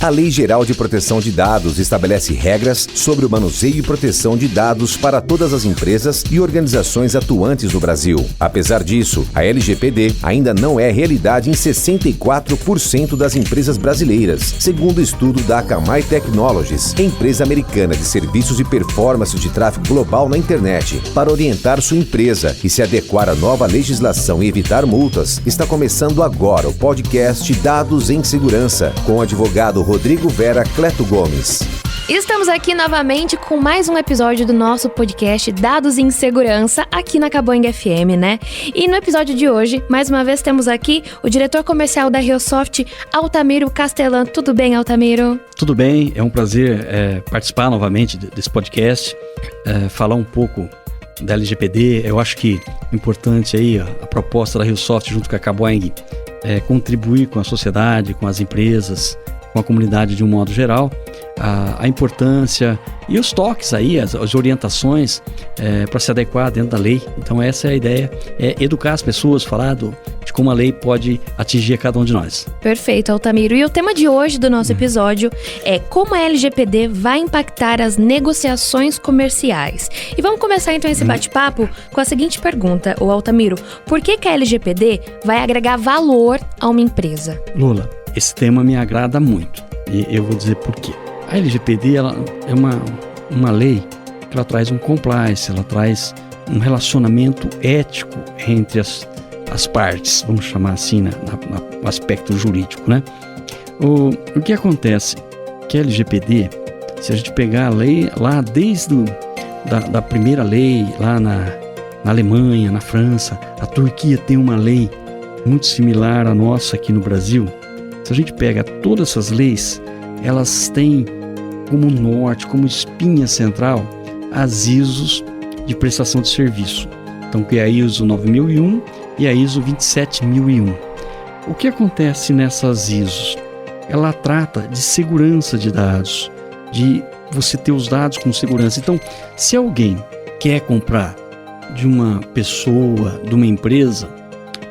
A Lei Geral de Proteção de Dados estabelece regras sobre o manuseio e proteção de dados para todas as empresas e organizações atuantes no Brasil. Apesar disso, a LGPD ainda não é realidade em 64% das empresas brasileiras, segundo o estudo da Akamai Technologies, empresa americana de serviços e performance de tráfego global na internet. Para orientar sua empresa e se adequar à nova legislação e evitar multas, está começando agora o podcast Dados em Segurança, com o advogado Rodrigo Vera Cleto Gomes. Estamos aqui novamente com mais um episódio do nosso podcast Dados em Segurança, aqui na Caboing FM, né? E no episódio de hoje, mais uma vez temos aqui o diretor comercial da RioSoft, Altamiro Castellan. Tudo bem, Altamiro? Tudo bem, é um prazer participar novamente desse podcast, falar um pouco da LGPD. Eu acho que é importante aí a proposta da RioSoft junto com a Caboing contribuir com a sociedade, com as empresas, com a comunidade de um modo geral, a importância e os toques aí, as orientações para se adequar dentro da lei. Então essa é a ideia, educar as pessoas, falar de como a lei pode atingir a cada um de nós. Perfeito, Altamiro. E o tema de hoje do nosso episódio é como a LGPD vai impactar as negociações comerciais. E vamos começar então esse bate-papo com a seguinte pergunta, Altamiro: por que a LGPD vai agregar valor a uma empresa? Lula, esse tema me agrada muito e eu vou dizer por quê. A LGPD ela é uma lei que ela traz um compliance, ela traz um relacionamento ético entre as partes, vamos chamar assim, no aspecto jurídico, né? O que acontece? Que a LGPD, se a gente pegar a lei lá desde da primeira lei, lá na Alemanha, na França, a Turquia tem uma lei muito similar à nossa aqui no Brasil. Se a gente pega todas essas leis, elas têm como norte, como espinha central, as ISOs de prestação de serviço. Então, que é a ISO 9001 e a ISO 27001. O que acontece nessas ISOs? Ela trata de segurança de dados, de você ter os dados com segurança. Então, se alguém quer comprar de uma pessoa, de uma empresa,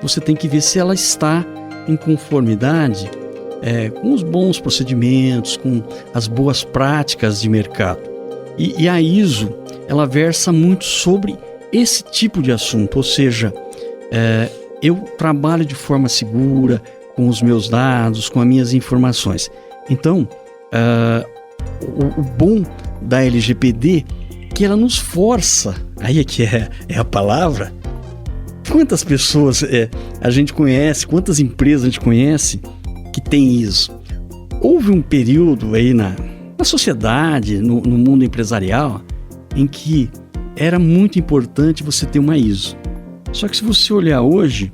você tem que ver se ela está em conformidade com os bons procedimentos, com as boas práticas de mercado. E a ISO, ela versa muito sobre esse tipo de assunto, ou seja, eu trabalho de forma segura com os meus dados, com as minhas informações. Então, o bom da LGPD é que ela nos força, aí é que é a palavra. Quantas pessoas a gente conhece, quantas empresas a gente conhece que tem ISO? Houve um período aí na sociedade, no mundo empresarial, em que era muito importante você ter uma ISO. Só que se você olhar hoje,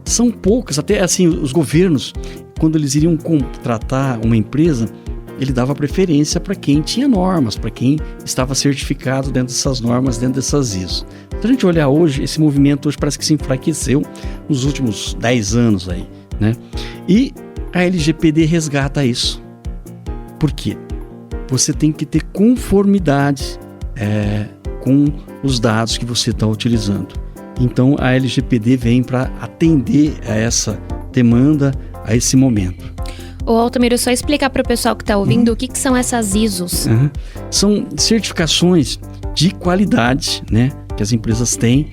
são poucas, até assim, os governos, quando eles iriam contratar uma empresa, ele dava preferência para quem tinha normas, para quem estava certificado dentro dessas normas, dentro dessas ISO. Se a gente olhar hoje, esse movimento hoje parece que se enfraqueceu nos últimos 10 anos aí, né? E a LGPD resgata isso. Por quê? Você tem que ter conformidade com os dados que você está utilizando. Então a LGPD vem para atender a essa demanda, a esse momento. Altamiro, só explicar para o pessoal que está ouvindo o que são essas ISOs. São certificações de qualidade, né, que as empresas têm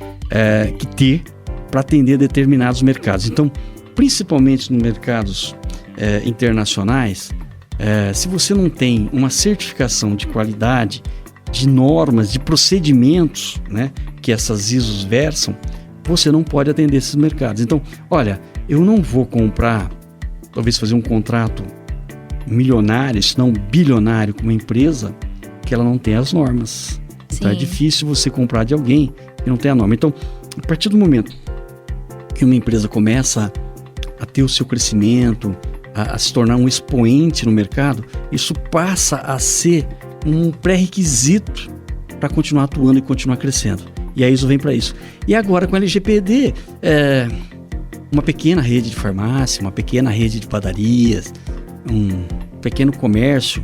que ter para atender determinados mercados. Então, principalmente nos mercados internacionais, se você não tem uma certificação de qualidade, de normas, de procedimentos, né, que essas ISOs versam, você não pode atender esses mercados. Então, olha, eu não vou comprar, talvez fazer um contrato milionário, se não bilionário com uma empresa que ela não tem as normas. Então é difícil você comprar de alguém que não tem a norma. Então, a partir do momento que uma empresa começa a ter o seu crescimento, a se tornar um expoente no mercado, isso passa a ser um pré-requisito para continuar atuando e continuar crescendo. E a ISO vem para isso. E agora com a LGPD, uma pequena rede de farmácia, uma pequena rede de padarias, um pequeno comércio,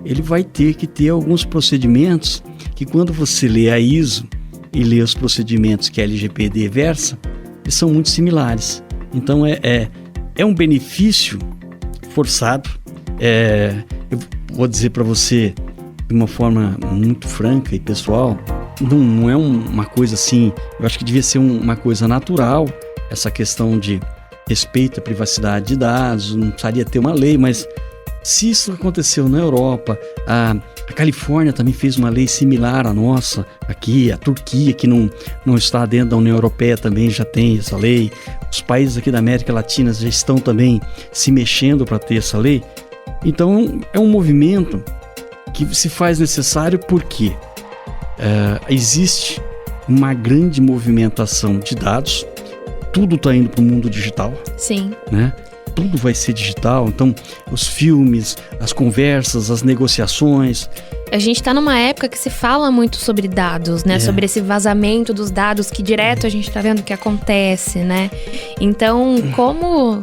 ele vai ter que ter alguns procedimentos que, quando você lê a ISO e lê os procedimentos que a LGPD versa, eles são muito similares. Então é um benefício forçado, eu vou dizer para você de uma forma muito franca e pessoal, não é uma coisa assim, eu acho que devia ser uma coisa natural, essa questão de respeito à privacidade de dados, não precisaria ter uma lei, mas se isso aconteceu na Europa, a Califórnia também fez uma lei similar à nossa, aqui, a Turquia, que não está dentro da União Europeia, também já tem essa lei, os países aqui da América Latina já estão também se mexendo para ter essa lei, então é um movimento que se faz necessário porque existe uma grande movimentação de dados, tudo está indo para o mundo digital. Sim. Né? Tudo vai ser digital, então os filmes, as conversas, as negociações. A gente está numa época que se fala muito sobre dados, né? Sobre esse vazamento dos dados que direto a gente está vendo que acontece, né? Então, como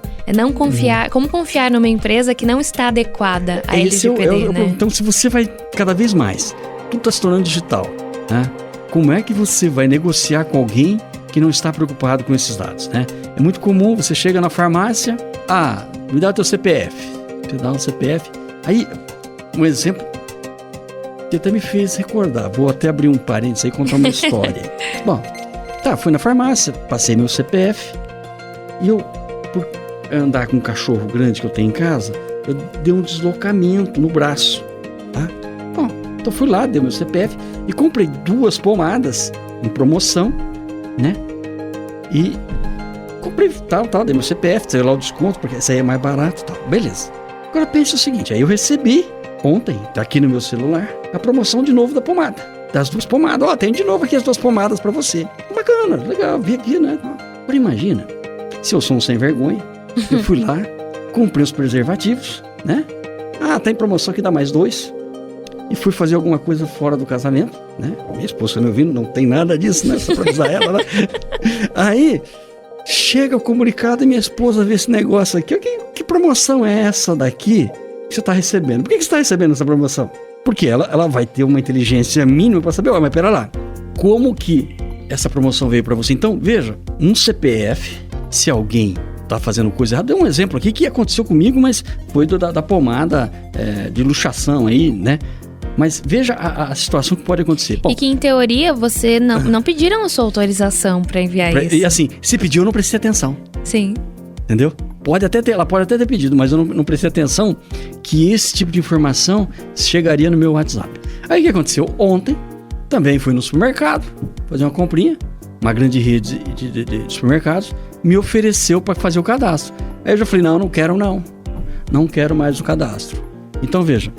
confiar numa empresa que não está adequada à LGPD, né? Então, se você vai cada vez mais, tudo está se tornando digital, né? Como é que você vai negociar com alguém que não está preocupado com esses dados, né? É muito comum, você chega na farmácia, me dá o teu CPF. Você dá um CPF. Aí, um exemplo que até me fez recordar. Vou até abrir um parênteses aí e contar uma história. Bom, fui na farmácia, passei meu CPF e eu, por andar com um cachorro grande que eu tenho em casa, eu dei um deslocamento no braço, tá? Bom, então fui lá, dei meu CPF e comprei 2 pomadas em promoção, né? E comprei dei meu CPF, saiu lá o desconto, porque essa aí é mais barato, tal. Beleza. Agora pensa o seguinte, aí eu recebi ontem, tá aqui no meu celular, a promoção de novo da pomada, das 2 pomadas. Tem de novo aqui as 2 pomadas pra você. Bacana, legal, vi aqui, né? Agora imagina, se eu sou um sem vergonha, eu fui lá, comprei os preservativos, né? Tá em promoção que dá mais 2. E fui fazer alguma coisa fora do casamento, né? Minha esposa me ouvindo, não tem nada disso, né? Só pra avisar ela, né? Aí, chega o comunicado e minha esposa vê esse negócio aqui. Que promoção é essa daqui que você está recebendo? Por que você está recebendo essa promoção? Porque ela vai ter uma inteligência mínima para saber, mas pera lá, como que essa promoção veio para você? Então, veja, um CPF, se alguém está fazendo coisa errada, deu um exemplo aqui que aconteceu comigo, mas foi da pomada de luxação aí, né? Mas veja a situação que pode acontecer. Bom, e que, em teoria, você não pediram a sua autorização para enviar isso. E assim, se pediu, eu não prestei atenção. Sim. Entendeu? Ela pode até ter pedido, mas eu não prestei atenção que esse tipo de informação chegaria no meu WhatsApp. Aí o que aconteceu? Ontem, também fui no supermercado, fazer uma comprinha, uma grande rede de supermercados, me ofereceu para fazer o cadastro. Aí eu já falei, não quero mais o cadastro. Então veja,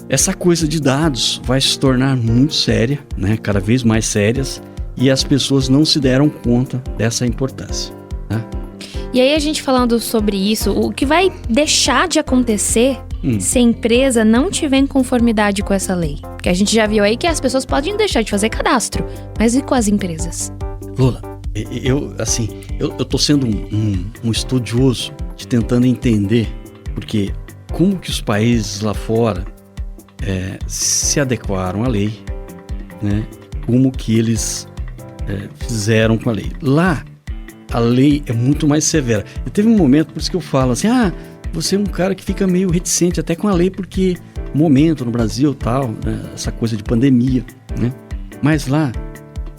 essa coisa de dados vai se tornar muito séria, né? Cada vez mais sérias, e as pessoas não se deram conta dessa importância, né? E aí a gente falando sobre isso, o que vai deixar de acontecer se a empresa não tiver em conformidade com essa lei? Porque a gente já viu aí que as pessoas podem deixar de fazer cadastro, mas e com as empresas? Lula, eu tô sendo um estudioso de tentando entender, porque como que os países lá fora se adequaram à lei, né? Como que eles fizeram com a lei. Lá, a lei é muito mais severa. E teve um momento, por isso que eu falo assim, você é um cara que fica meio reticente até com a lei, porque momento no Brasil tal, né? Essa coisa de pandemia, né? Mas lá,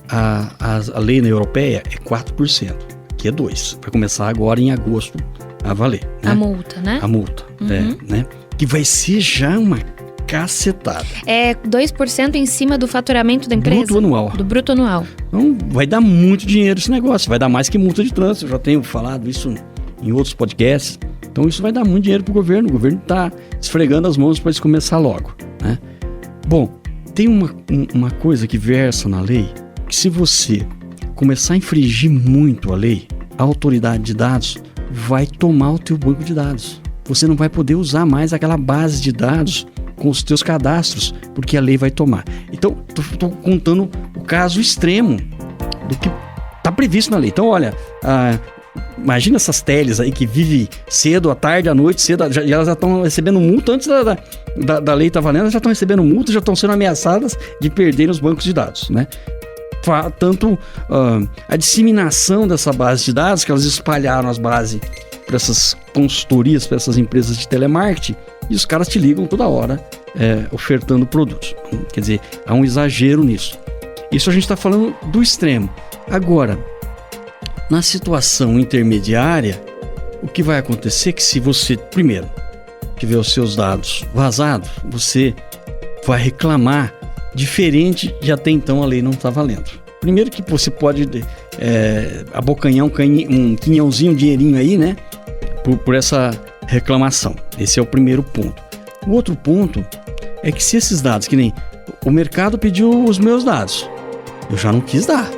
a lei na europeia é 4%, que é 2%. Vai começar agora em agosto a valer, né? A multa, né? A multa, né? Que vai ser já uma cacetada. É 2% em cima do faturamento da empresa? Bruto anual. Do bruto anual. Então vai dar muito dinheiro esse negócio, vai dar mais que multa de trânsito, eu já tenho falado isso em outros podcasts. Então isso vai dar muito dinheiro pro governo, o governo tá esfregando as mãos para isso começar logo, né? Bom, tem uma coisa que versa na lei, que se você começar a infringir muito a lei, a autoridade de dados vai tomar o teu banco de dados. Você não vai poder usar mais aquela base de dados com os teus cadastros, porque a lei vai tomar. Então, estou contando o caso extremo do que está previsto na lei. Então, olha, imagina essas teles aí que vivem cedo, à tarde, à noite, cedo, e elas já estão recebendo multa antes da lei estar valendo, elas já estão recebendo multa, já estão sendo ameaçadas de perderem os bancos de dados, né? Tanto a disseminação dessa base de dados, que elas espalharam as bases para essas consultorias, para essas empresas de telemarketing, e os caras te ligam toda hora ofertando produtos. Quer dizer, há um exagero nisso. Isso a gente está falando do extremo. Agora, na situação intermediária, o que vai acontecer é que se você, primeiro, tiver os seus dados vazados, você vai reclamar diferente de até então a lei não está valendo. Primeiro que você pode abocanhar um quinhãozinho, um dinheirinho aí, né? Por essa reclamação. Esse é o primeiro ponto. O outro ponto é que se esses dados, que nem o mercado pediu os meus dados, eu já não quis dar,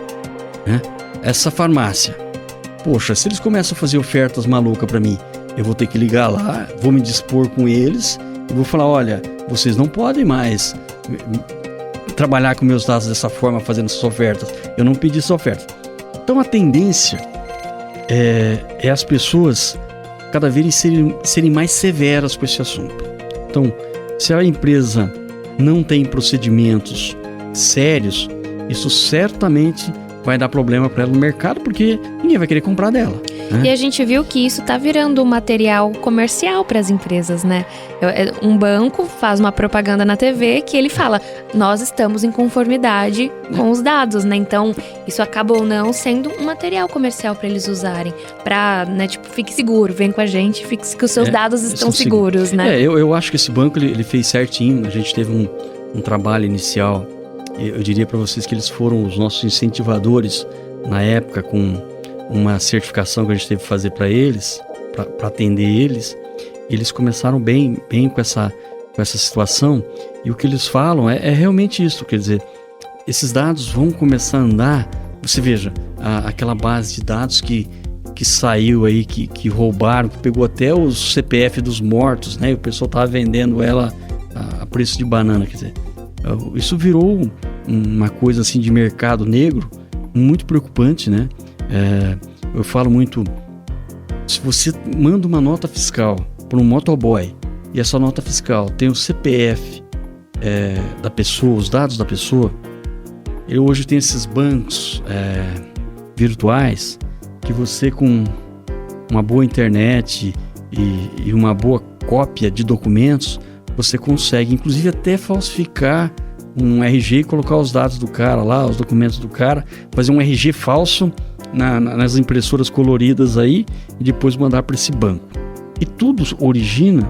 né? Essa farmácia, poxa, se eles começam a fazer ofertas malucas para mim, eu vou ter que ligar lá, vou me dispor com eles e vou falar, olha, vocês não podem mais trabalhar com meus dados dessa forma, fazendo essas ofertas. Eu não pedi essa oferta. Então a tendência é as pessoas cada vez serem mais severas com esse assunto. Então, se a empresa não tem procedimentos sérios, isso certamente vai dar problema para ela no mercado, porque ninguém vai querer comprar dela, né? E a gente viu que isso tá virando um material comercial para as empresas, né? Um banco faz uma propaganda na TV que ele fala, nós estamos em conformidade com os dados, né? Então, isso acaba ou não sendo um material comercial para eles usarem. Pra, né, tipo, fique seguro, vem com a gente, fique que os seus dados estão seguros, né? Eu acho que esse banco, ele fez certinho. A gente teve um trabalho inicial. Eu diria para vocês que eles foram os nossos incentivadores na época, com uma certificação que a gente teve que fazer para eles, para atender eles. Eles começaram bem com essa situação, e o que eles falam é realmente isso, quer dizer, esses dados vão começar a andar. Você veja, aquela base de dados que saiu aí, que roubaram, que pegou até os CPF dos mortos, né? E o pessoal estava vendendo ela a preço de banana, quer dizer, isso virou uma coisa assim de mercado negro muito preocupante, né? Eu falo muito, se você manda uma nota fiscal para um motoboy e essa nota fiscal tem o CPF da pessoa, os dados da pessoa, hoje tem esses bancos virtuais que você, com uma boa internet e uma boa cópia de documentos, você consegue inclusive até falsificar um RG e colocar os dados do cara lá, os documentos do cara, fazer um RG falso nas impressoras coloridas aí e depois mandar para esse banco. E tudo origina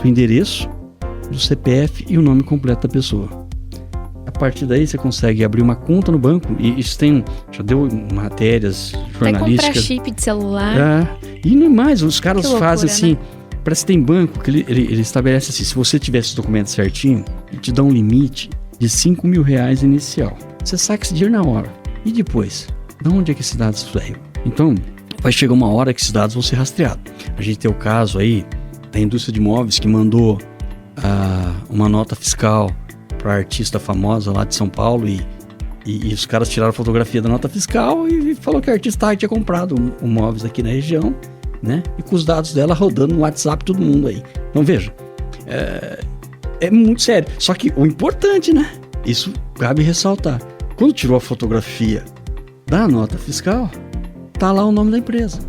do endereço, do CPF e o nome completo da pessoa. A partir daí você consegue abrir uma conta no banco, e isso já deu matérias jornalísticas. Até comprar chip de celular. E não é mais, os caras fazem assim, né? Parece que tem banco que ele estabelece assim, se você tiver esse documento certinho, ele te dá um limite de R$5.000 inicial. Você saca esse dinheiro na hora. E depois? De onde é que esses dados saem? Então, vai chegar uma hora que esses dados vão ser rastreados. A gente tem o caso aí da indústria de imóveis que mandou uma nota fiscal para artista famosa lá de São Paulo, e os caras tiraram a fotografia da nota fiscal e falou que a artista tinha comprado imóveis aqui na região, né? E com os dados dela rodando no WhatsApp, todo mundo aí. Então veja, é muito sério. Só que o importante, né? Isso cabe ressaltar. Quando tirou a fotografia da nota fiscal, tá lá o nome da empresa.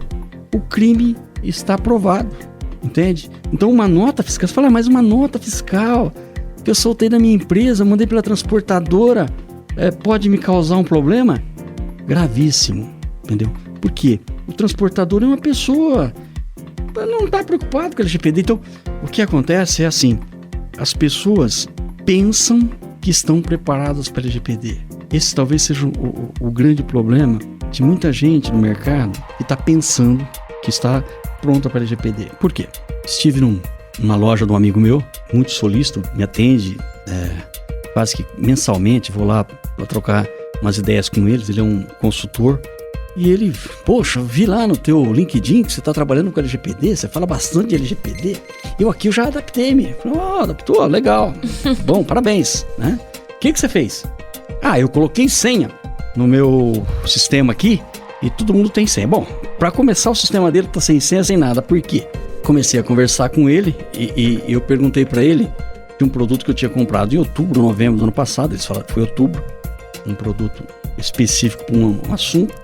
O crime está provado, entende? Então uma nota fiscal, você fala, mas uma nota fiscal que eu soltei da minha empresa, mandei pela transportadora, pode me causar um problema? Gravíssimo, entendeu? Por quê? O transportador é uma pessoa, não está preocupado com a LGPD. Então, o que acontece é assim, as pessoas pensam que estão preparadas para a LGPD. Esse talvez seja o grande problema de muita gente no mercado que está pensando que está pronta para a LGPD. Por quê? Estive numa loja de um amigo meu, muito solícito, me atende quase que mensalmente, vou lá para trocar umas ideias com eles, ele é um consultor. E ele, poxa, vi lá no teu LinkedIn que você está trabalhando com LGPD, você fala bastante de LGPD. Eu já adaptei-me. Falei, adaptou, legal. Bom, parabéns, né? O que você fez? Eu coloquei senha no meu sistema aqui e todo mundo tem senha. Bom, para começar, o sistema dele tá sem senha, sem nada. Por quê? Comecei a conversar com ele e eu perguntei para ele de um produto que eu tinha comprado em outubro, novembro do ano passado. Eles falaram que foi outubro, um produto específico para um assunto.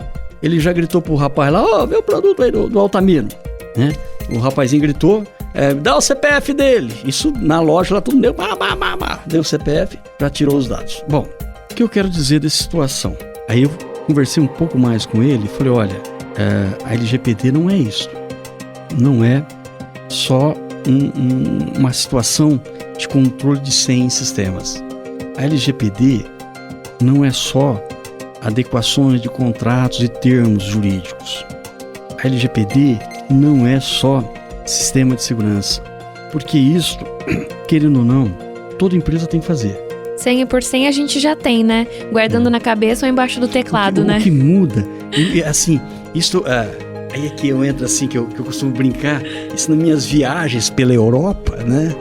Ele já gritou pro rapaz lá, vê o produto aí do Altamiro, né? O rapazinho gritou, dá o CPF dele. Isso na loja lá todo mundo deu o CPF, já tirou os dados. Bom, o que eu quero dizer dessa situação? Aí eu conversei um pouco mais com ele e falei, olha, a LGPD não é isso. Não é só uma situação de controle de senha em sistemas. A LGPD não é só adequações de contratos e termos jurídicos. A LGPD não é só sistema de segurança, porque isso, querendo ou não, toda empresa tem que fazer. Senha por senha a gente já tem, né? Guardando na cabeça ou embaixo do teclado, né? O que muda, assim, isso... Aí é que eu entro assim, que eu costumo brincar, isso nas minhas viagens pela Europa, né?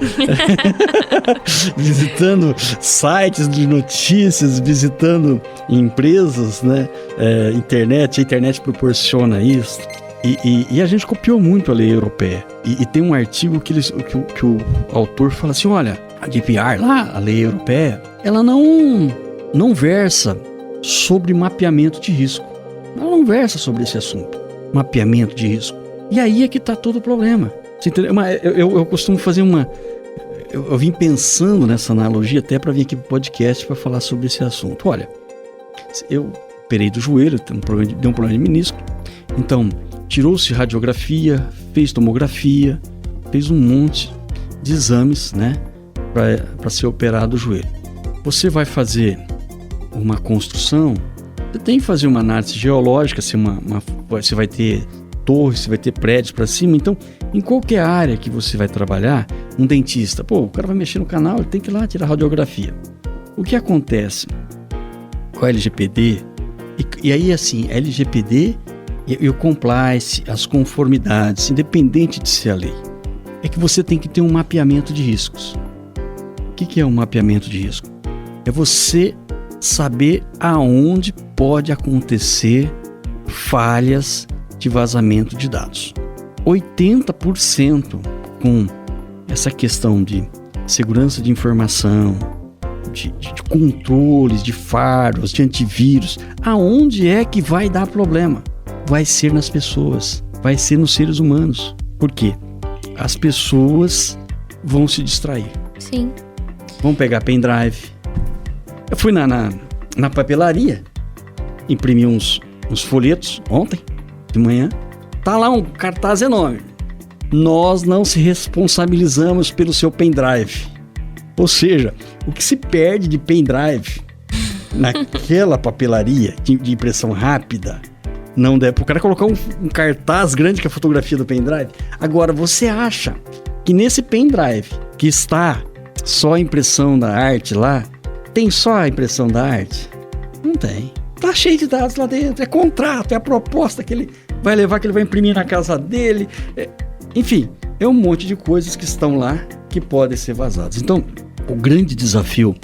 Visitando sites de notícias, visitando empresas, né? A internet proporciona isso. E a gente copiou muito a lei europeia. E tem um artigo que o autor fala assim, olha, a GDPR lá, a lei europeia, ela não versa sobre mapeamento de risco. Ela não versa sobre esse assunto. Mapeamento de risco. E aí é que está todo o problema. Você entendeu? Eu costumo fazer eu vim pensando nessa analogia até para vir aqui para o podcast para falar sobre esse assunto. Olha, eu operei do joelho, deu um problema de menisco. Então, tirou-se radiografia, fez tomografia, fez um monte de exames, né, para ser operado o joelho. Você vai fazer uma construção, você tem que fazer uma análise geológica, você vai ter torres, você vai ter prédios para cima. Então, em qualquer área que você vai trabalhar, um dentista, o cara vai mexer no canal, ele tem que ir lá tirar radiografia. O que acontece com a LGPD, e aí assim, a LGPD e o compliance, as conformidades, independente de ser a lei, é que você tem que ter um mapeamento de riscos. O que é um mapeamento de risco? É você saber aonde pode acontecer falhas de vazamento de dados. 80% com essa questão de segurança de informação, de controles, de firewalls, de antivírus, aonde é que vai dar problema? Vai ser nas pessoas, vai ser nos seres humanos. Por quê? As pessoas vão se distrair. Sim. Vão pegar pendrive. Eu fui na papelaria, imprimi uns folhetos ontem, de manhã. Tá lá um cartaz enorme. Nós não se responsabilizamos pelo seu pendrive. Ou seja, o que se perde de pendrive naquela papelaria de impressão rápida, não deve. O cara colocar um cartaz grande com a fotografia do pendrive. Agora, você acha que nesse pendrive que está só a impressão da arte lá, tem só a impressão da arte? Não tem. Tá cheio de dados lá dentro. É contrato, é a proposta que ele vai levar, que ele vai imprimir na casa dele. Enfim, é um monte de coisas que estão lá que podem ser vazadas. Então, o grande desafio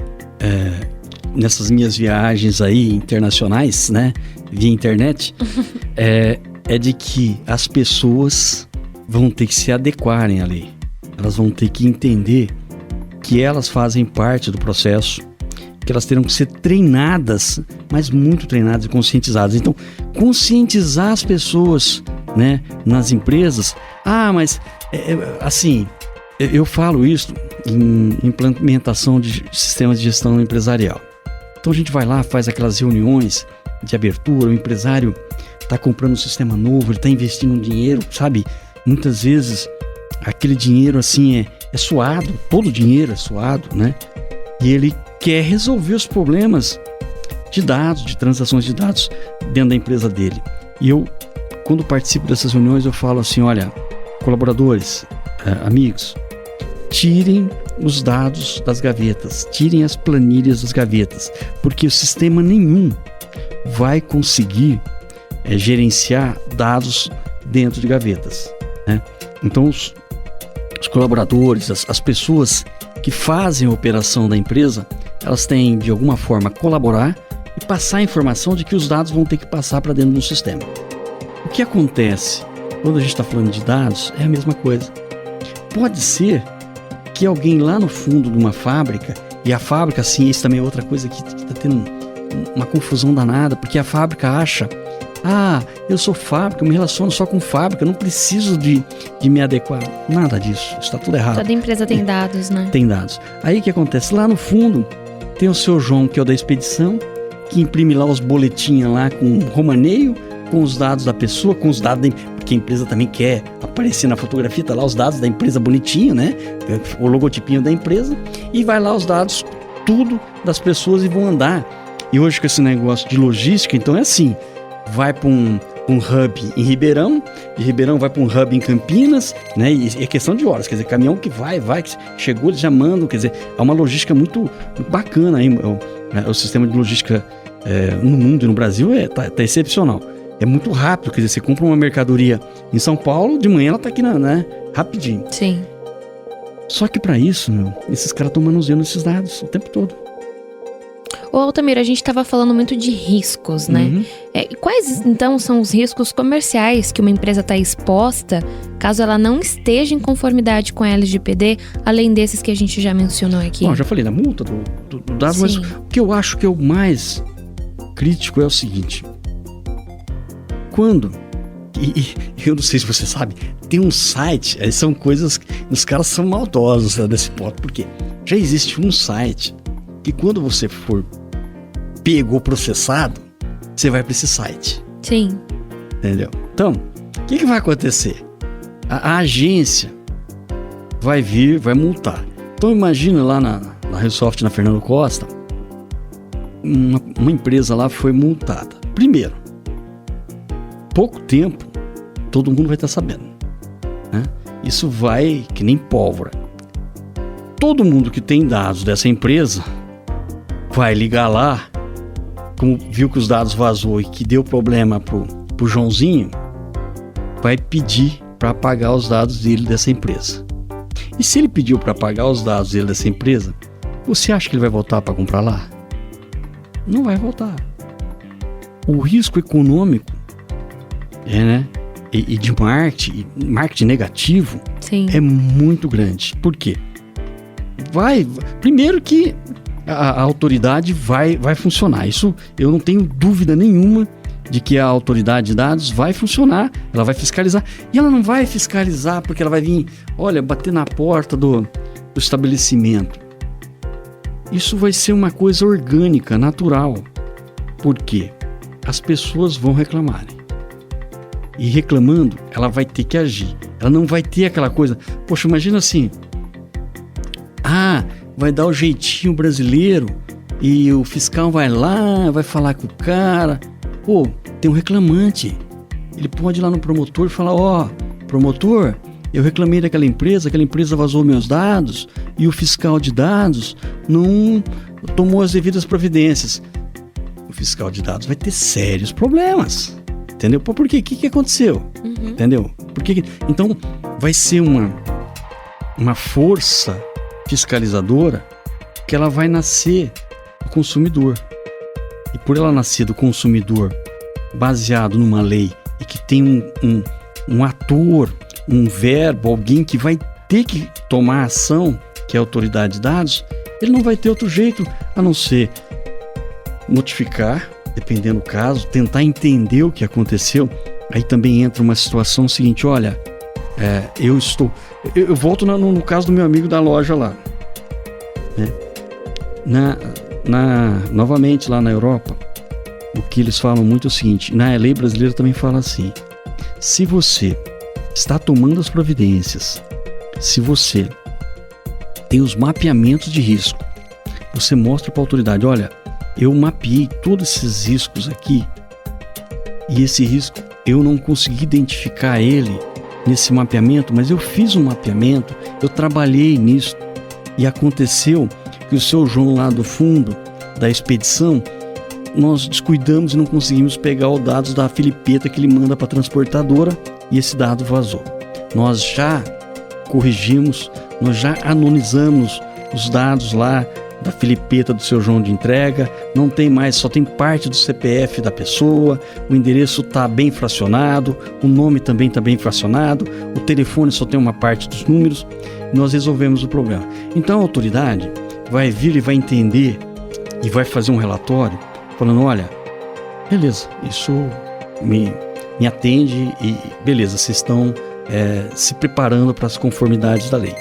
nessas minhas viagens aí internacionais, né, via internet, é de que as pessoas vão ter que se adequarem à lei. Elas vão ter que entender que elas fazem parte do processo, que elas terão que ser treinadas, mas muito treinadas e conscientizadas. Então, conscientizar as pessoas, né, nas empresas. Mas assim, eu falo isso em implementação de sistemas de gestão empresarial. Então a gente vai lá, faz aquelas reuniões de abertura, o empresário está comprando um sistema novo, ele está investindo um dinheiro, sabe? Muitas vezes aquele dinheiro assim é suado, todo o dinheiro é suado, né? E ele quer resolver os problemas de dados, de transações de dados dentro da empresa dele. E eu, quando participo dessas reuniões, eu falo assim, olha, colaboradores, amigos, tirem os dados das gavetas, tirem as planilhas das gavetas, porque o sistema nenhum vai conseguir gerenciar dados dentro de gavetas, né? Então, os colaboradores, as pessoas que fazem a operação da empresa, elas têm, de alguma forma, colaborar e passar a informação de que os dados vão ter que passar para dentro do sistema. O que acontece quando a gente está falando de dados é a mesma coisa. Pode ser que alguém lá no fundo de uma fábrica, e a fábrica, assim, isso também é outra coisa que está tendo uma confusão danada, porque a fábrica acha Eu sou fábrica, eu me relaciono só com fábrica, eu não preciso de me adequar. Nada disso, está tudo errado. Toda empresa tem dados, né? Tem dados. Aí o que acontece? Lá no fundo, tem o seu João, que é o da expedição, que imprime lá os boletins lá com romaneio, com os dados da pessoa, com os dados porque a empresa também quer aparecer na fotografia, tá lá os dados da empresa bonitinho, né? O logotipinho da empresa, e vai lá os dados, tudo das pessoas, e vão andar. E hoje com esse negócio de logística, então é assim, vai para um hub em Ribeirão, de Ribeirão vai para um hub em Campinas, né? E é questão de horas, quer dizer, caminhão que vai, que chegou, eles já mandam, quer dizer, é uma logística muito bacana aí, o sistema de logística no mundo e no Brasil tá excepcional. É muito rápido, quer dizer, você compra uma mercadoria em São Paulo, de manhã ela tá aqui, né? Rapidinho. Sim. Só que para isso, esses caras estão manuseando esses dados o tempo todo. Ô, Altamiro, a gente estava falando muito de riscos, né? Uhum. Quais, então, são os riscos comerciais que uma empresa está exposta caso ela não esteja em conformidade com a LGPD, além desses que a gente já mencionou aqui? Bom, já falei da multa, do dado, mas o que eu acho que é o mais crítico é o seguinte. Quando, e eu não sei se você sabe, tem um site, são coisas, os caras são maldosos desse ponto, porque já existe um site que quando você for pego ou processado, você vai para esse site. Sim. Entendeu? Então, o que vai acontecer? A agência vai vir, vai multar. Então imagina lá na Resoft, na Fernando Costa, uma empresa lá foi multada. Primeiro, pouco tempo, todo mundo vai estar sabendo, né? Isso vai que nem pólvora. Todo mundo que tem dados dessa empresa vai ligar lá, como viu que os dados vazou e que deu problema pro Joãozinho, vai pedir para apagar os dados dele dessa empresa. E se ele pediu para apagar os dados dele dessa empresa, você acha que ele vai voltar para comprar lá? Não vai voltar. O risco econômico né? E de marketing negativo, sim, é muito grande. Por quê? Primeiro que a autoridade vai funcionar. Isso eu não tenho dúvida nenhuma de que a autoridade de dados vai funcionar. Ela vai fiscalizar. E ela não vai fiscalizar porque ela vai vir, bater na porta do estabelecimento. Isso vai ser uma coisa orgânica, natural. Por quê? As pessoas vão reclamarem. E reclamando, ela vai ter que agir. Ela não vai ter aquela coisa... Poxa, imagina assim... vai dar o jeitinho brasileiro e o fiscal vai lá, vai falar com o cara. Pô, tem um reclamante. Ele pode ir lá no promotor e falar, promotor, eu reclamei daquela empresa vazou meus dados e o fiscal de dados não tomou as devidas providências. O fiscal de dados vai ter sérios problemas. Entendeu? Por quê? O que aconteceu? Uhum. Entendeu? Então, vai ser uma força fiscalizadora que ela vai nascer do consumidor. E por ela nascer do consumidor baseado numa lei e que tem um ator, um verbo, alguém que vai ter que tomar ação, que é a autoridade de dados, ele não vai ter outro jeito a não ser notificar, dependendo do caso, tentar entender o que aconteceu. Aí também entra uma situação seguinte, eu volto no caso do meu amigo da loja lá, né? Novamente lá na Europa, o que eles falam muito é o seguinte, na lei brasileira também fala assim, se você está tomando as providências, se você tem os mapeamentos de risco, você mostra para a autoridade, eu mapeei todos esses riscos aqui e esse risco eu não consegui identificar ele nesse mapeamento, mas eu fiz um mapeamento, eu trabalhei nisso e aconteceu que o seu João lá do fundo da expedição, nós descuidamos e não conseguimos pegar os dados da filipeta que ele manda para a transportadora e esse dado vazou. Nós já corrigimos, nós já anonimizamos os dados lá da filipeta do seu João de entrega, não tem mais, só tem parte do CPF da pessoa, o endereço está bem fracionado, o nome também está bem fracionado, o telefone só tem uma parte dos números, nós resolvemos o problema. Então a autoridade vai vir e vai entender e vai fazer um relatório falando, beleza, isso me atende e beleza, vocês estão se preparando para as conformidades da lei.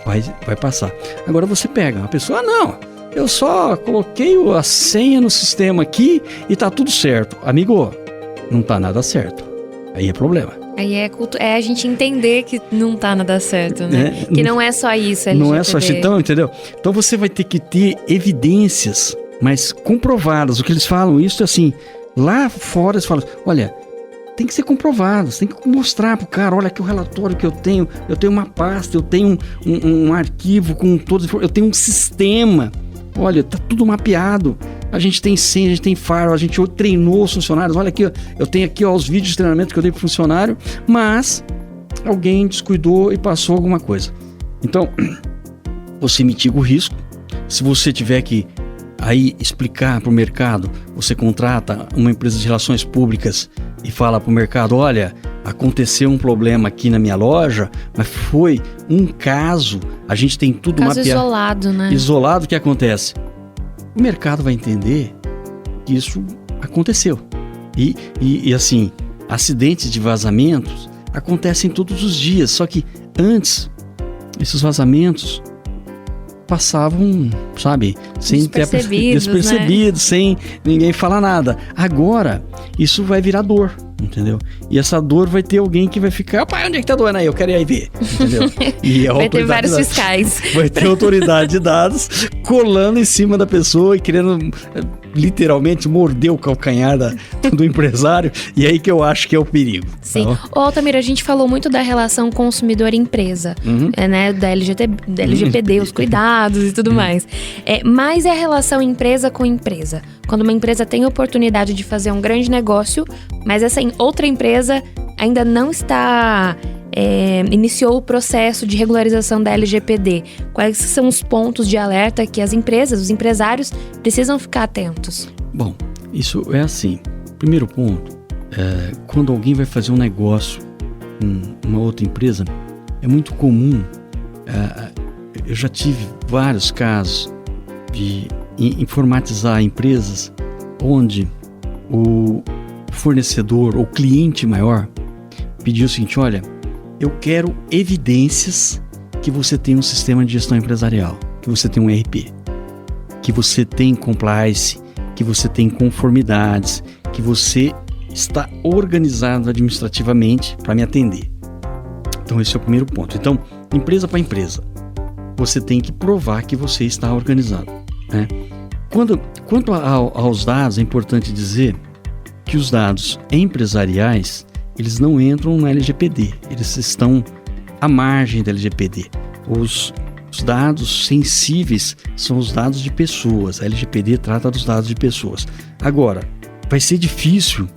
Vai passar. Agora você pega uma pessoa, não, eu só coloquei a senha no sistema aqui e tá tudo certo. Amigo, não tá nada certo. Aí é problema. Aí é a gente entender que não tá nada certo, né? Que não é só isso, LGPD. Não é só isso, então, entendeu? Então você vai ter que ter evidências, mas comprovadas. O que eles falam, isso é assim, lá fora eles falam, olha, tem que ser comprovado, você tem que mostrar pro cara, olha aqui o relatório que eu tenho uma pasta, eu tenho um arquivo com todos, eu tenho um sistema, olha, tá tudo mapeado, a gente tem senha, a gente tem firewall, a gente treinou os funcionários, olha aqui, eu tenho aqui os vídeos de treinamento que eu dei pro funcionário, mas alguém descuidou e passou alguma coisa. Então, você mitiga o risco, se você tiver que aí explicar para o mercado, você contrata uma empresa de relações públicas e fala para o mercado, olha, aconteceu um problema aqui na minha loja, mas foi um caso, a gente tem tudo mapeado. Caso isolado, né? Isolado, o que acontece? O mercado vai entender que isso aconteceu. E assim, acidentes de vazamentos acontecem todos os dias, só que antes, esses vazamentos passavam, sabe, sem despercebidos, sem ninguém falar nada. Agora, isso vai virar dor, entendeu? E essa dor vai ter alguém que vai ficar, pai, onde é que tá doendo aí? Eu quero ir aí ver, entendeu? E vai ter vários fiscais. Vai ter autoridade de dados colando em cima da pessoa e querendo literalmente morder o calcanhar do empresário, e aí que eu acho que é o perigo. Sim. Ô, Altamiro, a gente falou muito da relação consumidor-empresa, né, da LGPD, os cuidados e tudo mais. Mas é a relação empresa com empresa. Quando uma empresa tem a oportunidade de fazer um grande negócio, mas essa outra empresa ainda não iniciou o processo de regularização da LGPD. Quais são os pontos de alerta que as empresas, os empresários, precisam ficar atentos? Bom, isso é assim. Primeiro ponto, quando alguém vai fazer um negócio com uma outra empresa, é muito comum, eu já tive vários casos de informatizar empresas onde o fornecedor ou cliente maior pediu o seguinte, olha, eu quero evidências que você tem um sistema de gestão empresarial, que você tem um ERP, que você tem compliance, que você tem conformidades, que você está organizado administrativamente para me atender. Então esse é o primeiro ponto. Então, empresa para empresa, você tem que provar que você está organizado, né? Quanto aos dados, é importante dizer que os dados empresariais, eles não entram na LGPD, eles estão à margem da LGPD. Os dados sensíveis são os dados de pessoas, a LGPD trata dos dados de pessoas. Agora, vai ser difícil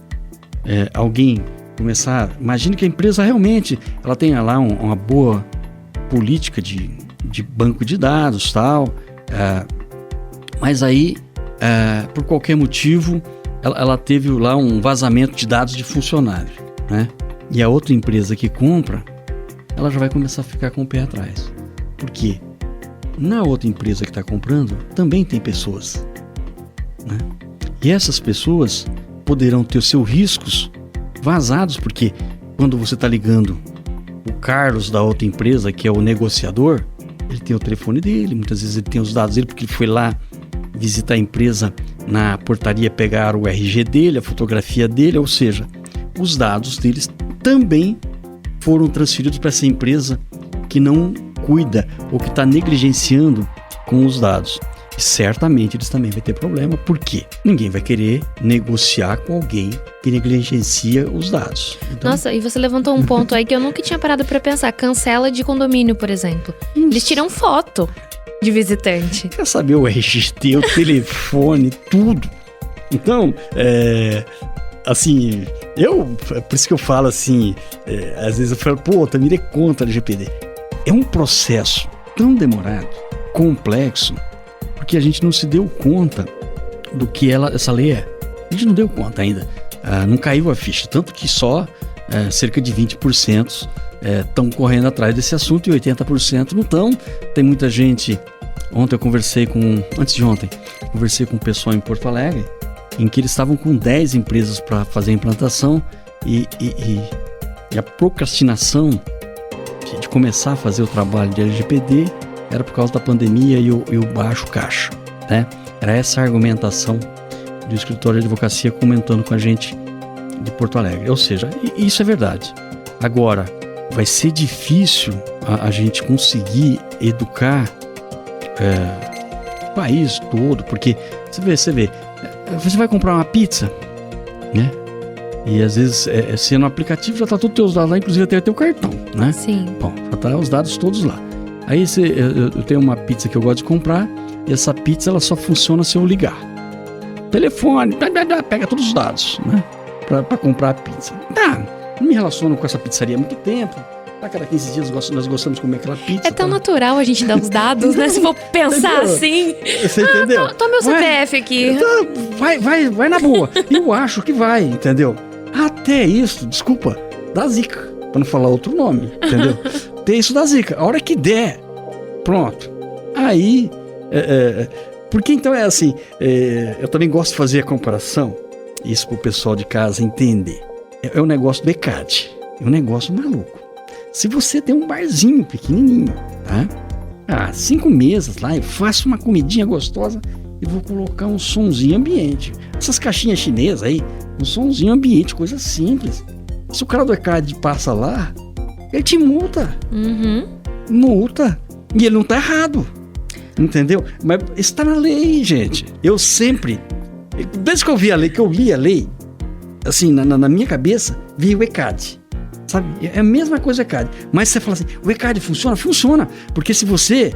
alguém começar, imagine que a empresa realmente ela tenha lá uma boa política de banco de dados, tal, mas aí, por qualquer motivo, ela teve lá um vazamento de dados de funcionário, né? E a outra empresa que compra, ela já vai começar a ficar com o pé atrás. Por quê? Na outra empresa que está comprando, também tem pessoas, né? E essas pessoas poderão ter os seus riscos vazados, porque quando você está ligando o Carlos da outra empresa, que é o negociador, ele tem o telefone dele, muitas vezes ele tem os dados dele, porque ele foi lá visitar a empresa na portaria, pegar o RG dele, a fotografia dele, ou seja, os dados deles também foram transferidos para essa empresa que não cuida ou que está negligenciando com os dados. E certamente eles também vão ter problema, porque ninguém vai querer negociar com alguém que negligencia os dados. Então... Nossa, e você levantou um ponto aí que eu nunca tinha parado para pensar. Cancela de condomínio, por exemplo. Eles tiram foto de visitante. Quer saber o RGT, o telefone, tudo. Então, assim, por isso que eu falo assim, às vezes eu falo, pô, Tamir é contra a LGPD. É um processo tão demorado, complexo, porque a gente não se deu conta do que essa lei é. A gente não deu conta ainda. Não caiu a ficha. Tanto que só cerca de 20% estão correndo atrás desse assunto e 80% não estão. Tem muita gente... Antes de ontem, conversei com um pessoal em Porto Alegre em que eles estavam com 10 empresas para fazer a implantação e a procrastinação de começar a fazer o trabalho de LGPD era por causa da pandemia e o baixo caixa, né? Era essa a argumentação do escritório de advocacia comentando com a gente de Porto Alegre. Ou seja, isso é verdade. Agora, vai ser difícil a gente conseguir educar o país todo, porque você vê, você vai comprar uma pizza, né? E às vezes, se no aplicativo já está todos os teus dados lá, inclusive até o teu cartão, né? Sim. Bom, já tá os dados todos lá. Aí eu tenho uma pizza que eu gosto de comprar, e essa pizza ela só funciona se eu ligar. Telefone, pega todos os dados, né? Pra comprar a pizza. Não me relaciono com essa pizzaria há muito tempo. A cada 15 dias nós gostamos de comer aquela pizza. É tão natural a gente dar os dados, né? Se for pensar assim. Você entendeu? Toma meu CPF aqui. Então, vai na boa. Eu acho que vai, entendeu? Até isso, desculpa, dá zica. Pra não falar outro nome, entendeu? Tem isso da zica. A hora que der, pronto. Aí, porque então é assim, eu também gosto de fazer a comparação, isso pro pessoal de casa entender. É um negócio do ECAD, é um negócio maluco. Se você tem um barzinho pequenininho, tá? 5 mesas lá, eu faço uma comidinha gostosa e vou colocar um sonzinho ambiente. Essas caixinhas chinesas aí, um sonzinho ambiente, coisa simples. Se o cara do ECAD passa lá, ele te multa. Uhum. Multa. E ele não tá errado. Entendeu? Mas está na lei, gente. Eu sempre, desde que eu vi a lei, que eu li a lei, assim, na minha cabeça, vi o ECAD. Sabe? É a mesma coisa o ECAD. Mas você fala assim, o ECAD funciona? Funciona. Porque se você,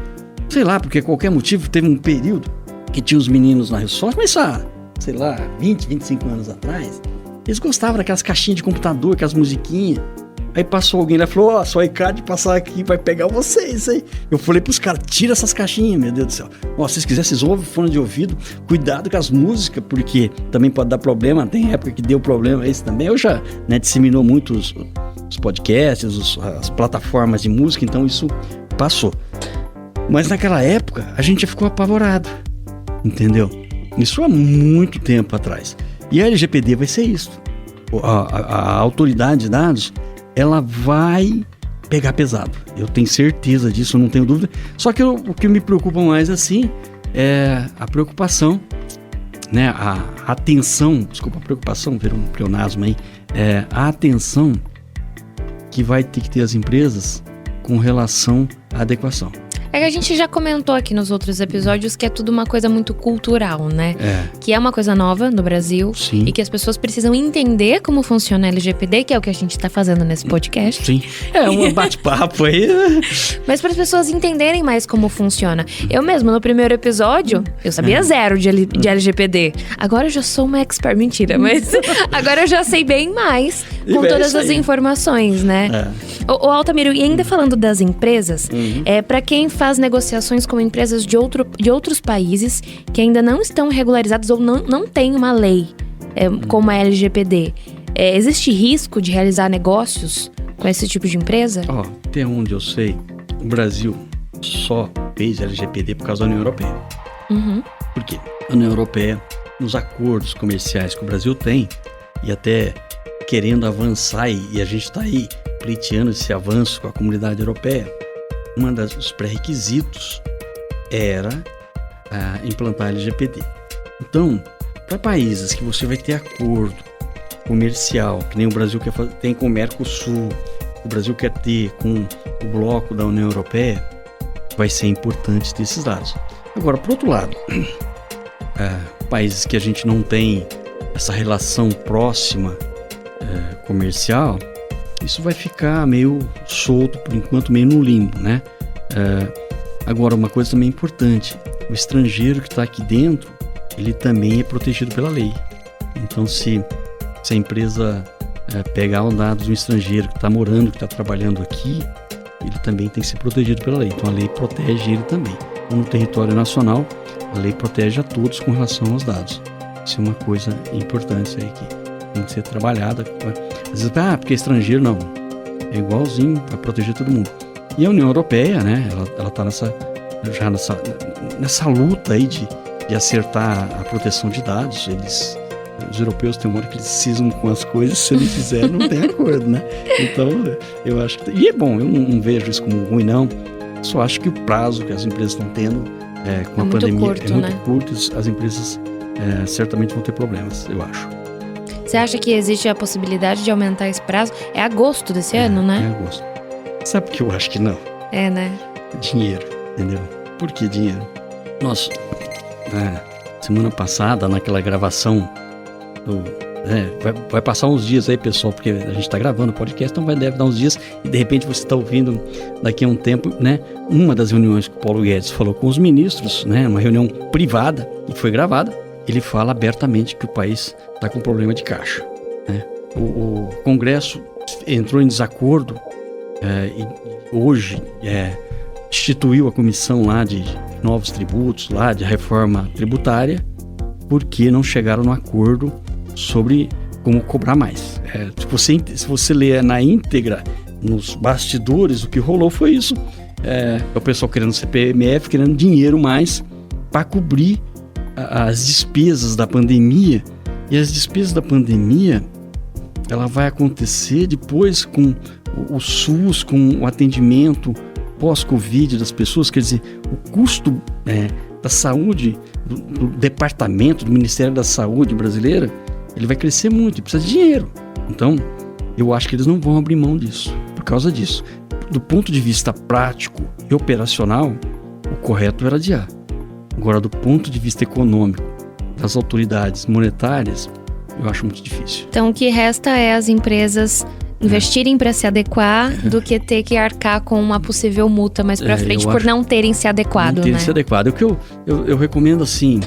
sei lá, porque qualquer motivo, teve um período que tinha os meninos na Resort, mas sei lá, 20, 25 anos atrás, eles gostavam daquelas caixinhas de computador, aquelas musiquinhas. Aí passou alguém lá e falou, só o ECAD passar aqui vai pegar vocês aí. Eu falei pros caras, tira essas caixinhas, meu Deus do céu. Se vocês quiserem, vocês ouvem fone de ouvido, cuidado com as músicas, porque também pode dar problema, tem época que deu problema esse também. Eu já, disseminou muito os podcasts, as plataformas de música, então isso passou. Mas naquela época, a gente já ficou apavorado, entendeu? Isso há muito tempo atrás. E a LGPD vai ser isso. A autoridade de dados, ela vai pegar pesado. Eu tenho certeza disso, eu não tenho dúvida. Só que o que me preocupa mais assim é a preocupação, né? A atenção, desculpa, a preocupação, ver um pleonasmo aí, a atenção que vai ter que ter as empresas com relação à adequação. É que a gente já comentou aqui nos outros episódios que é tudo uma coisa muito cultural, né? Que é uma coisa nova no Brasil. Sim. E que as pessoas precisam entender como funciona a LGPD, que é o que a gente tá fazendo nesse podcast. Sim. É um bate-papo aí. Mas para as pessoas entenderem mais como funciona. Eu mesmo, no primeiro episódio, eu sabia zero de LGPD. Agora eu já sou uma expert. Mentira, mas agora eu já sei bem mais com todas as informações, né? O Altamiro, e ainda falando das empresas, para quem faz negociações com empresas de outros países que ainda não estão regularizados ou não tem uma lei como a LGPD, existe risco de realizar negócios com esse tipo de empresa? Até onde eu sei, o Brasil só fez LGPD por causa da União Europeia. Por quê? A União Europeia, nos acordos comerciais que o Brasil tem, e até querendo avançar, e a gente está aí pleiteando esse avanço com a comunidade europeia, um dos pré-requisitos era implantar a LGPD. Então, para países que você vai ter acordo comercial, que nem o Brasil tem com o Mercosul, o Brasil quer ter com o bloco da União Europeia, vai ser importante ter esses dados. Agora, por outro lado, países que a gente não tem essa relação próxima comercial, isso vai ficar meio solto, por enquanto, meio no limbo, né? Agora, uma coisa também importante, o estrangeiro que está aqui dentro, ele também é protegido pela lei. Então, se a empresa pegar os dados de um estrangeiro que está morando, que está trabalhando aqui, ele também tem que ser protegido pela lei. Então, a lei protege ele também. Então, no território nacional, a lei protege a todos com relação aos dados. Isso é uma coisa importante aí que tem que ser trabalhada. Às vezes, porque é estrangeiro, não. É igualzinho, vai proteger todo mundo. E a União Europeia, né, ela está nessa luta aí de acertar a proteção de dados. Os europeus tem uma hora que eles cismam com as coisas, se não fizer, não tem acordo, né? Então, eu acho que... E é bom, eu não vejo isso como ruim, não. Só acho que o prazo que as empresas estão tendo com a pandemia é muito curto. As empresas certamente vão ter problemas, eu acho. Você acha que existe a possibilidade de aumentar esse prazo? É agosto desse ano, né? É agosto. Sabe por que eu acho que não? Né? Dinheiro, entendeu? Por que dinheiro? Nossa, semana passada, naquela gravação, vai passar uns dias aí, pessoal, porque a gente está gravando o podcast, então deve dar uns dias, e de repente você está ouvindo daqui a um tempo, né? Uma das reuniões que o Paulo Guedes falou com os ministros, né? Uma reunião privada, e foi gravada, ele fala abertamente que o país está com problema de caixa, né? O Congresso entrou em desacordo e hoje instituiu a comissão lá de novos tributos, lá de reforma tributária, porque não chegaram no acordo sobre como cobrar mais. Se você ler na íntegra, nos bastidores, o que rolou foi isso. O pessoal querendo CPMF, querendo dinheiro mais para cobrir as despesas da pandemia. E as despesas da pandemia, ela vai acontecer depois com o SUS, com o atendimento pós-Covid das pessoas. Quer dizer, o custo da saúde, do departamento, do Ministério da Saúde brasileira, ele vai crescer muito e precisa de dinheiro. Então, eu acho que eles não vão abrir mão disso, por causa disso. Do ponto de vista prático e operacional, o correto era adiar. Agora, do ponto de vista econômico, das autoridades monetárias, eu acho muito difícil. Então, o que resta é as empresas investirem para se adequar do que ter que arcar com uma possível multa mais para frente por não terem se adequado, não terem se adequado. O que eu recomendo, assim,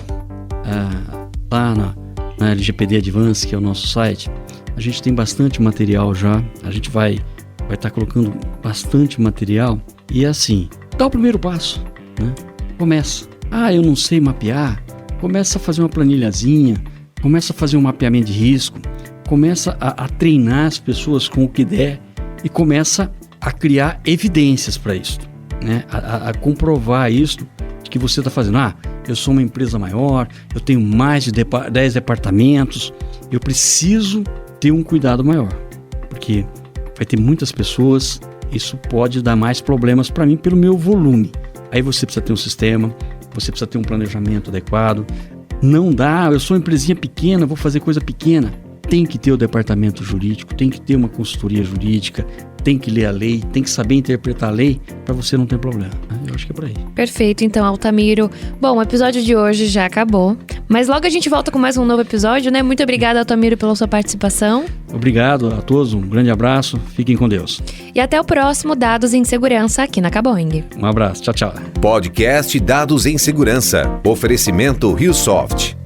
lá na LGPD Advance, que é o nosso site, a gente tem bastante material já, a gente vai estar colocando bastante material, e é assim, dá o primeiro passo, né? Começa. Eu não sei mapear, começa a fazer uma planilhazinha, começa a fazer um mapeamento de risco, começa a treinar as pessoas com o que der e começa a criar evidências para isso, né? A comprovar isso que você está fazendo. Eu sou uma empresa maior, eu tenho mais de 10 departamentos, eu preciso ter um cuidado maior, porque vai ter muitas pessoas, isso pode dar mais problemas para mim pelo meu volume. Aí você precisa ter um sistema, você precisa ter um planejamento adequado. Não dá, eu sou uma empresinha pequena, vou fazer coisa pequena. Tem que ter o departamento jurídico, tem que ter uma consultoria jurídica, tem que ler a lei, tem que saber interpretar a lei para você não ter problema. Eu acho que é por aí. Perfeito, então, Altamiro. Bom, o episódio de hoje já acabou, mas logo a gente volta com mais um novo episódio, né? Muito obrigada, Altamiro, pela sua participação. Obrigado a todos, um grande abraço, fiquem com Deus. E até o próximo Dados em Segurança aqui na Caboing. Um abraço, tchau, tchau. Podcast Dados em Segurança. Oferecimento RioSoft.